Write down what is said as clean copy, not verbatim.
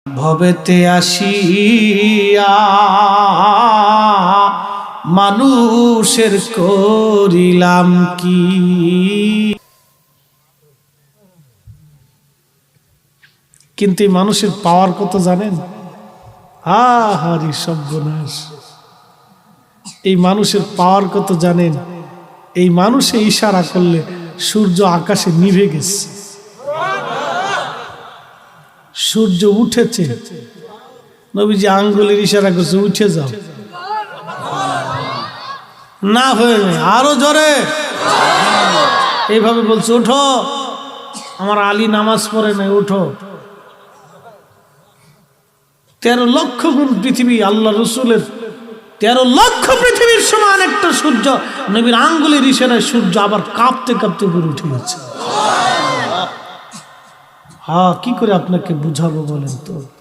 ভবেতে আসিয়া মানুষের করিলাম কি। কিন্তু এই মানুষের পাওয়ার কত জানেন? আহারি সর্বনাশ! এই মানুষের পাওয়ার কত জানেন? এই মানুষে ইশারা করলে সূর্য আকাশে নিভে গেছে, সূর্য উঠেছে, নবীজি আঙ্গুলের ইশারা করছে উঠে যাও, না হয়ে আরো জোরে এইভাবে বলছে ওঠো, আমার আলী নামাজ পড়ে নাই, ওঠো। 13 লক্ষ গুণ পৃথিবী, আল্লাহ রসুলের 13 লক্ষ পৃথিবীর সমান একটা সূর্য, নবীর আঙ্গুলের ইশারায় সূর্য আবার কাঁপতে কাঁপতে উপরে উঠে গেছে। কি করে আপনাকে বুঝাবো বলেন তো?